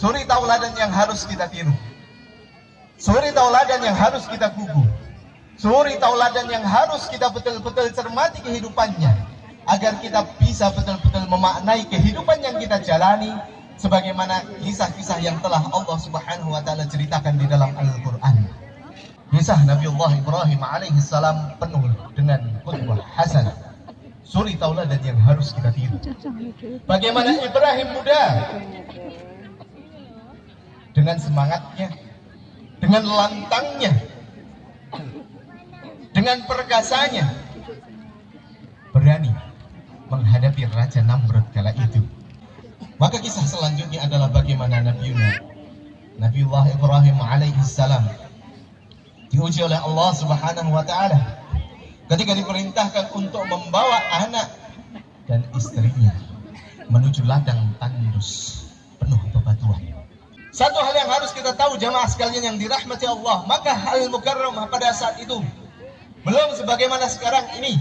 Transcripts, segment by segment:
suri tauladan yang harus kita tiru, suri tauladan yang harus kita gugu, suri tauladan yang harus kita betul-betul cermati kehidupannya, agar kita bisa betul-betul memaknai kehidupan yang kita jalani sebagaimana kisah-kisah yang telah Allah Subhanahu wa taala ceritakan di dalam Al-Qur'an. Kisah Nabiullah Ibrahim alaihissalam penuh dengan qudwah hasanah, suri tauladan yang harus kita tiru. Bagaimana Ibrahim muda, dengan semangatnya, dengan lantangnya, dengan perkasanya, berani menghadapi Raja Namrud kala itu. Maka kisah selanjutnya adalah bagaimana Nabiullah Ibrahim alaihissalam diuji oleh Allah Subhanahu wa taala ketika diperintahkan untuk membawa anak dan istrinya menuju ladang tandus penuh bebatuan. Satu hal yang harus kita tahu jamaah sekalian yang dirahmati Allah, Makkah Al-Mukarramah pada saat itu belum sebagaimana sekarang ini.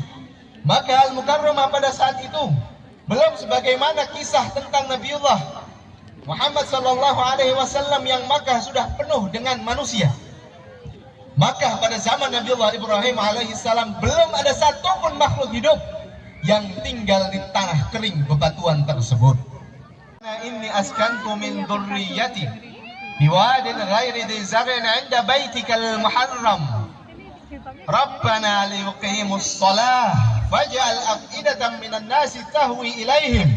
Makkah Al-Mukarramah pada saat itu belum sebagaimana kisah tentang Nabiullah Muhammad sallallahu alaihi wasallam yang Makkah sudah penuh dengan manusia. Makkah pada zaman Nabiullah Ibrahim alaihissalam belum ada satupun makhluk hidup yang tinggal di tanah kering bebatuan tersebut. Inni askantu min dzurriyyati biwadin ghairi dzi zar'in 'inda baitikal muharram. Rabbana liyuqimus shalah faj'al af'idatan minan nasi tahwi ilaihim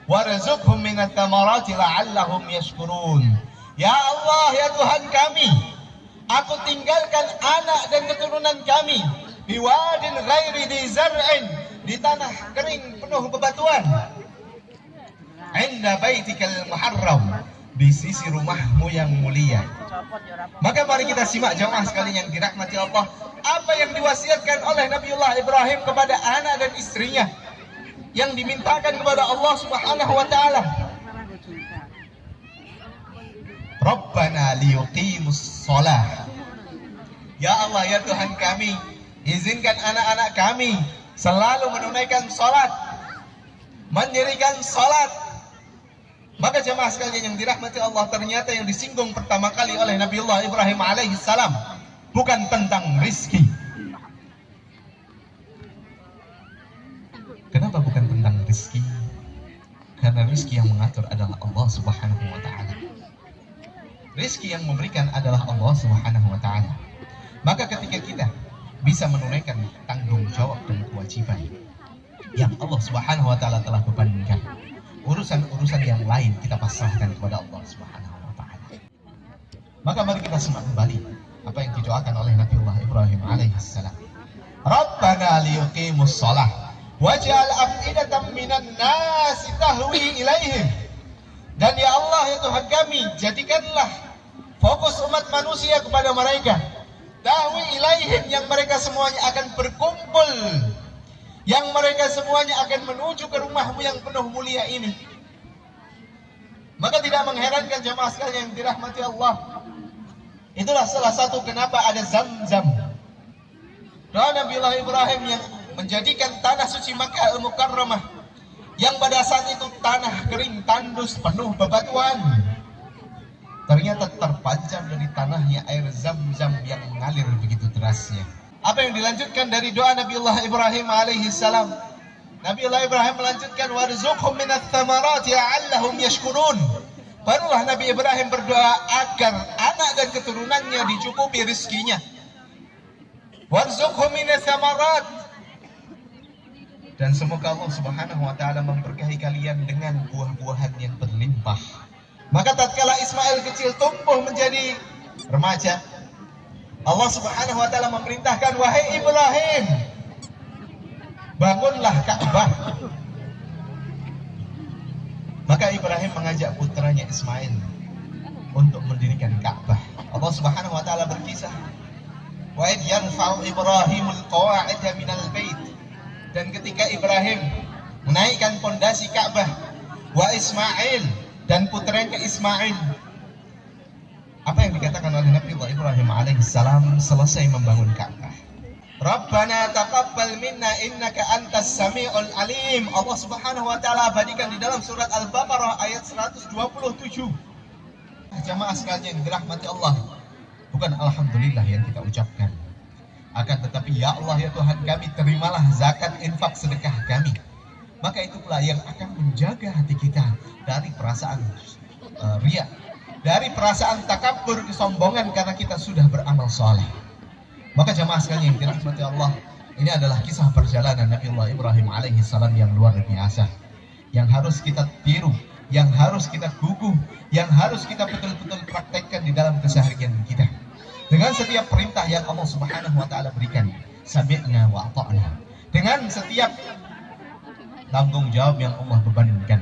warzuqhum minat thamarati la'allahum yashkurun. Ya Allah, ya Tuhan kami, aku tinggalkan anak dan keturunan kami biwadin ghairi dzi zar'in, di tanah kering penuh bebatuan, 'inda baitikal muharram, di sisi rumahmu yang mulia. Maka mari kita simak jamaah sekalian yang dirahmati Allah, apa yang diwasiatkan oleh Nabiullah Ibrahim kepada anak dan istrinya yang dimintakan kepada Allah Subhanahu wa taala. Rabbana liyuqimus shalah. Ya Allah, ya Tuhan kami, izinkan anak-anak kami selalu menunaikan salat, mendirikan salat. Maka jemaah sekalian yang dirahmati Allah, ternyata yang disinggung pertama kali oleh Nabiullah Ibrahim alaihissalam bukan tentang rizki. Kenapa bukan tentang rizki? Karena rizki yang mengatur adalah Allah Subhanahu wa ta'ala. Rizki yang memberikan adalah Allah Subhanahu wa ta'ala. Maka ketika kita bisa menunaikan tanggung jawab dan kewajiban yang Allah Subhanahu wa ta'ala telah bebankan, urusan-urusan yang lain kita pasrahkan kepada Allah Subhanahu wa ta'ala. Maka mari kita simak kembali apa yang didoakan oleh Nabiullah Ibrahim alaihissalam. Rabbana liyuqimus shalah waj'al af'idatan minan nasi tahwi ilaihim. Dan ya Allah, ya Tuhan kami, jadikanlah fokus umat manusia kepada mereka, tahwi ilaihim, yang mereka semuanya akan berkumpul, yang mereka semuanya akan menuju ke rumahmu yang penuh mulia ini. Maka tidak mengherankan jemaah sekalian yang dirahmati Allah, itulah salah satu kenapa ada Zam-Zam. Doa Nabiullah Ibrahim yang menjadikan tanah suci Makkah Al-Mukarramah yang pada saat itu tanah kering tandus penuh bebatuan, ternyata terpancar dari tanahnya air Zam-Zam yang mengalir begitu derasnya. Apa yang dilanjutkan dari doa Nabiullah Ibrahim alaihissalam? Nabiullah Ibrahim melanjutkan warzuqhum minat thamarati la'allahum yashkurun. Barulah Nabi Ibrahim berdoa agar anak dan keturunannya dicukupi rezekinya. Warzuqhum minat thamarat, dan semoga Allah Subhanahu wa ta'ala memberkahi kalian dengan buah-buahan yang berlimpah. Maka tatkala Ismail kecil tumbuh menjadi remaja, Allah Subhanahu wa ta'ala memerintahkan, wahai Ibrahim, bangunlah Ka'bah. Maka Ibrahim mengajak putranya Ismail untuk mendirikan Ka'bah. Allah Subhanahu wa ta'ala berkisah, wa idh yarfa'u Ibrahimul qawa'ida minal bait, dan ketika Ibrahim menaikkan pondasi Ka'bah, wa Ismail, dan putranya Ismail. Apa yang dikatakan oleh Nabiullah Ibrahim alaihissalam selesai membangun Ka'bah? Rabbana taqabbal minna innaka antas sami'ul alim. Allah Subhanahu wa ta'ala abadikan di dalam surat Al-Baqarah ayat 127. Jamaah sekalian yang dirahmati Allah, bukan alhamdulillah yang kita ucapkan, akan tetapi ya Allah ya Tuhan kami, terimalah zakat, infak, sedekah kami. Maka itu pula yang akan menjaga hati kita dari perasaan riya, dari perasaan takabur, kesombongan karena kita sudah beramal soleh. Maka jamaah sekalian yang dirahmati Allah, ini adalah kisah perjalanan Nabiullah Ibrahim alaihi salam yang luar biasa, yang harus kita tiru, yang harus kita guguh, yang harus kita betul-betul praktekkan di dalam keseharian kita. Dengan setiap perintah yang Allah Subhanahu wa taala berikan, sami'na wa ata'na. Dengan setiap tanggung jawab yang Allah bebankan,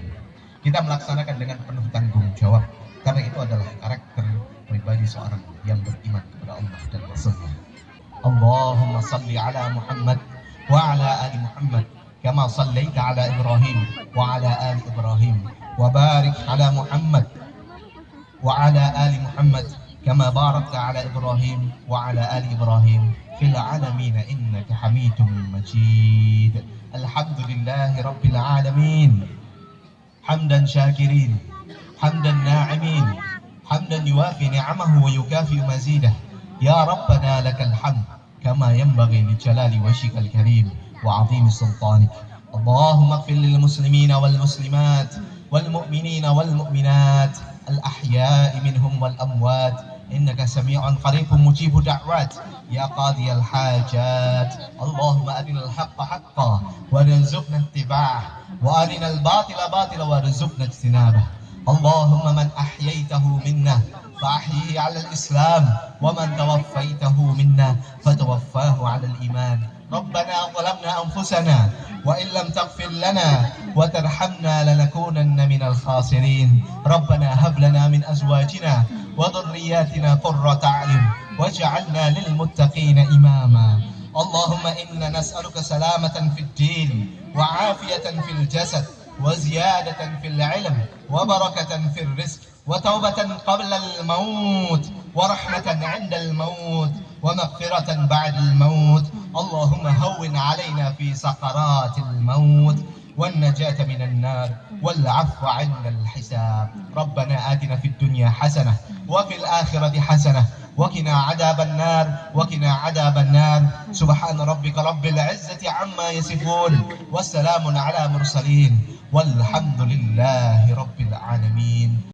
kita melaksanakan dengan penuh tanggung jawab, karena itu adalah karakter pribadi seorang yang beriman kepada Allah dan Rasulnya. Allahumma salli ala Muhammad wa ala ali Muhammad kama sallaita ala Ibrahim wa ala ali Ibrahim wa barik ala Muhammad wa ala ali Muhammad kama barakta ala Ibrahim wa ala ali Ibrahim fil alamin innaka Hamidum Majid. Alhamdulillahi rabbil alamin, hamdan syakirin, hamdan na'imin, hamdan yuwafi ni'amahu wa yukafi mazidah. Ya Rabbana lakal hamd kama yanbaghi li jalali wajhikal karim wa 'azimi sultanik. Allahumma ighfir lil muslimina wal muslimat wal mu'minina wal mu'minat al ahya'i minhum wal amwat innaka sami'un qaribun mujibud da'wat ya qadiyal hajat. Allahumma arinal haqqa haqqan warzuqna ittiba'ah wa arinal batila batila warzuqna ijtinabah. Allahumma man ahyaytahu minna فأحيه على الإسلام ومن توفيته منا فتوفاه على الإيمان. ربنا ظلمنا أنفسنا وإن لم تغفر لنا وترحمنا لنكونن من الخاسرين. ربنا هب لنا من أزواجنا وذرياتنا قرة أعين واجعلنا للمتقين إماما. اللهم إنا نسألك سلامة في الدين وعافية في الجسد وزيادة في العلم وبركة في الرزق وتوبة قبل الموت ورحمة عند الموت ومغفرة بعد الموت. اللهم هون علينا في سقرات الموت والنجاة من النار والعفو عند الحساب. ربنا آتنا في الدنيا حسنة وفي الآخرة حسنة وقنا عذاب النار وقنا عذاب النار. سبحان ربك رب العزة عما يصفون والسلام على المرسلين والحمد لله رب العالمين.